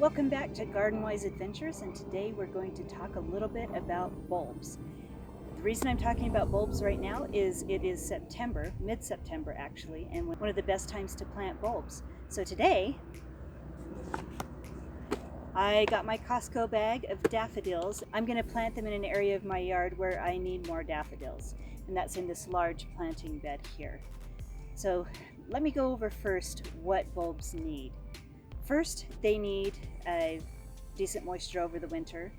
Welcome back to Garden Wise Adventures, and today we're going to talk a little bit about bulbs. The reason I'm talking about bulbs right now is it is September, mid-September actually, and one of the best times to plant bulbs. So today I got my Costco bag of daffodils. I'm going to plant them in an area of my yard where I need more daffodils, and that's in this large planting bed here. So let me go over first what bulbs need. First, they need decent moisture over the winter.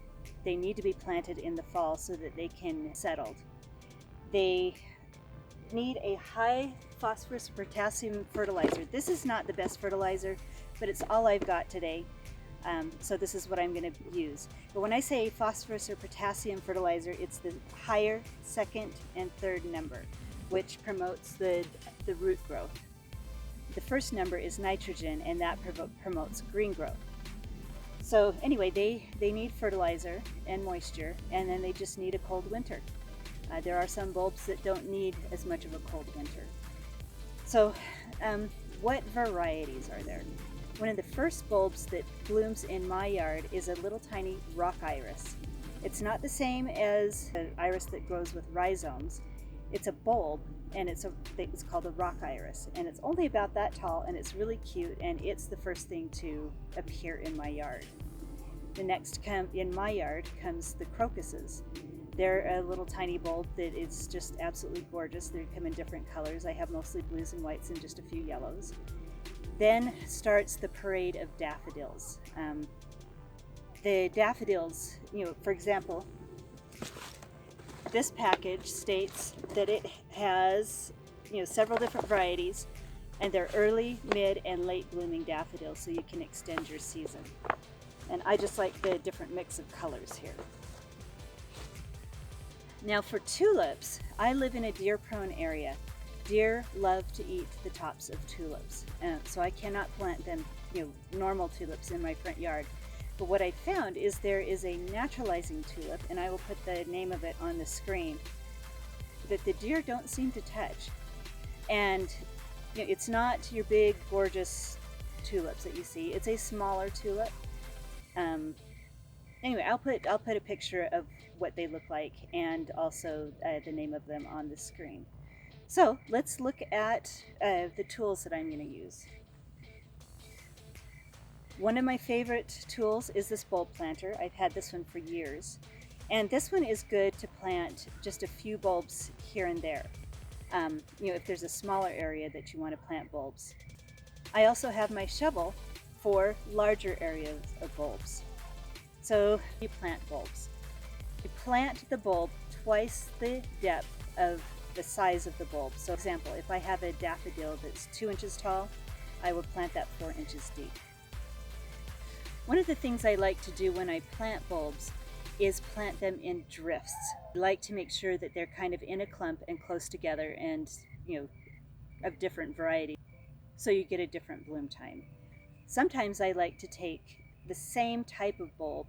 They need to be planted in the fall so that they can settle. They need a high phosphorus potassium fertilizer. This is not the best fertilizer, but it's all I've got today. So this is what I'm going to use. But when I say phosphorus or potassium fertilizer, it's the higher second and third number, which promotes the root growth. The first number is nitrogen, and that promotes green growth. So anyway, they need fertilizer and moisture, and then they just need a cold winter. There are some bulbs that don't need as much of a cold winter. So what varieties are there? One of the first bulbs that blooms in my yard is a little tiny rock iris. It's not the same as the iris that grows with rhizomes. It's a bulb, and it's called a rock iris, and it's only about that tall, and it's really cute, and it's the first thing to appear in my yard. The next in my yard comes the crocuses. They're a little tiny bulb that is just absolutely gorgeous. They come in different colors. I have mostly blues and whites and just a few yellows. Then starts the parade of daffodils. The daffodils, for example, this package states that it has, several different varieties, and they're early, mid, and late blooming daffodils, so you can extend your season. And I just like the different mix of colors here. Now for tulips, I live in a deer-prone area. Deer love to eat the tops of tulips, so I cannot plant them, normal tulips in my front yard. But what I found is there is a naturalizing tulip, and I will put the name of it on the screen, that the deer don't seem to touch. And it's not your big, gorgeous tulips that you see. It's a smaller tulip. Anyway, I'll put a picture of what they look like and also the name of them on the screen. So let's look at the tools that I'm going to use. One of my favorite tools is this bulb planter. I've had this one for years. And this one is good to plant just a few bulbs here and there. If there's a smaller area that you want to plant bulbs. I also have my shovel for larger areas of bulbs. So you plant bulbs. You plant the bulb twice the depth of the size of the bulb. So for example, if I have a daffodil that's 2 inches tall, I will plant that 4 inches deep. One of the things I like to do when I plant bulbs is plant them in drifts. I like to make sure that they're kind of in a clump and close together and, of different varieties, so you get a different bloom time. Sometimes I like to take the same type of bulb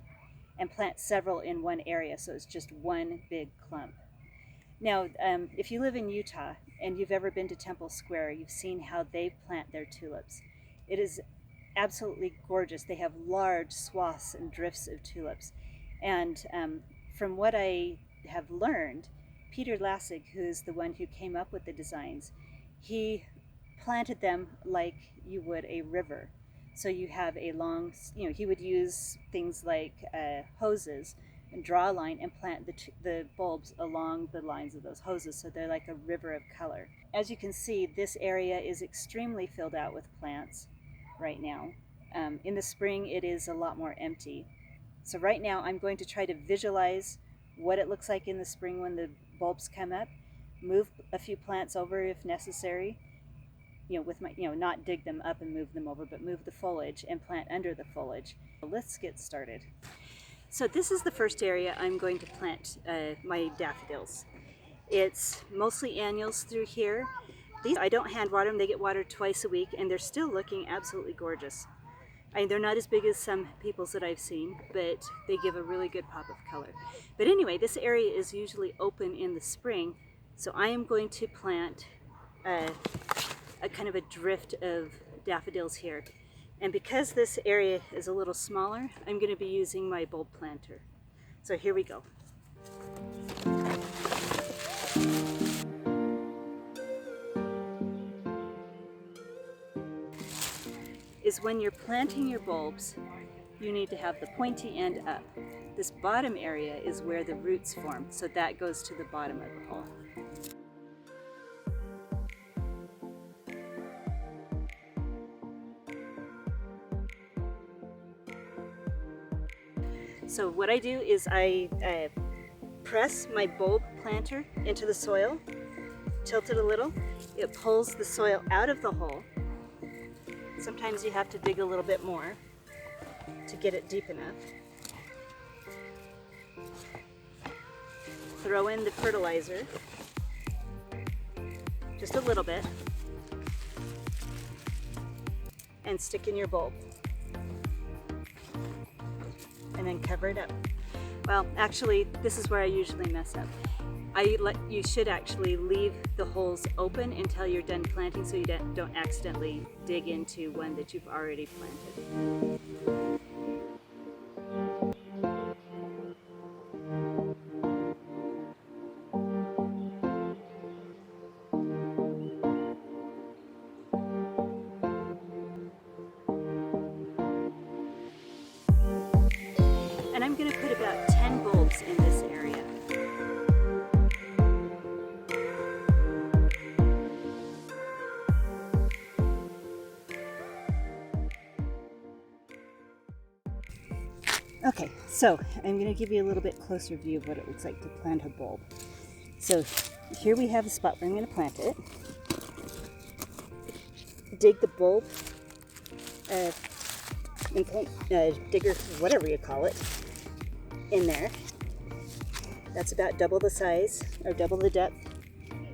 and plant several in one area, so it's just one big clump. Now, if you live in Utah and you've ever been to Temple Square, you've seen how they plant their tulips. It is absolutely gorgeous. They have large swaths and drifts of tulips. And from what I have learned, Peter Lassig, who's the one who came up with the designs, he planted them like you would a river. So you have a long, he would use things like hoses and draw a line and plant the bulbs along the lines of those hoses, so they're like a river of color. As you can see, this area is extremely filled out with plants right now. In the spring, it is a lot more empty. So right now, I'm going to try to visualize what it looks like in the spring when the bulbs come up, move a few plants over if necessary, with my, not dig them up and move them over, but move the foliage and plant under the foliage. Let's get started. So this is the first area I'm going to plant my daffodils. It's mostly annuals through here. These, I don't hand water them, they get watered twice a week, and they're still looking absolutely gorgeous. They're not as big as some people's that I've seen, but they give a really good pop of color. But anyway, this area is usually open in the spring, so I am going to plant a kind of a drift of daffodils here. And because this area is a little smaller, I'm going to be using my bulb planter. So here we go. Is when you're planting your bulbs, you need to have the pointy end up. This bottom area is where the roots form, so that goes to the bottom of the hole. So what I do is I press my bulb planter into the soil, tilt it a little. It pulls the soil out of the hole. Sometimes you have to dig a little bit more to get it deep enough. Throw in the fertilizer, just a little bit, and stick in your bulb. And then cover it up. Well, actually, this is where I usually mess up. You should actually leave the holes open until you're done planting so you don't accidentally dig into one that you've already planted. And I'm going to put about 10 bulbs in this area. Okay, so I'm going to give you a little bit closer view of what it looks like to plant a bulb. So here we have a spot where I'm going to plant it. Dig the bulb, digger, whatever you call it, in there. That's about double the size or double the depth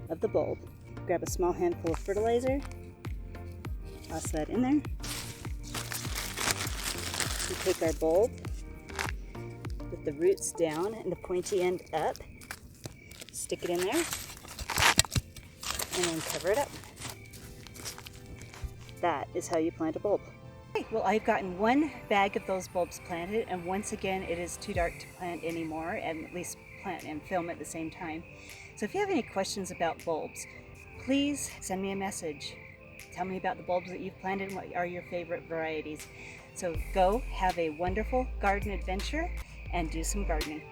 of the bulb. Grab a small handful of fertilizer, toss that in there. We take our bulb with the roots down and the pointy end up, stick it in there, and then cover it up. That is how you plant a bulb. Okay, well, I've gotten one bag of those bulbs planted, and once again it is too dark to plant anymore, and at least plant and film at the same time. So if you have any questions about bulbs, please send me a message. Tell me about the bulbs that you've planted and what are your favorite varieties. So go have a wonderful garden adventure and do some gardening.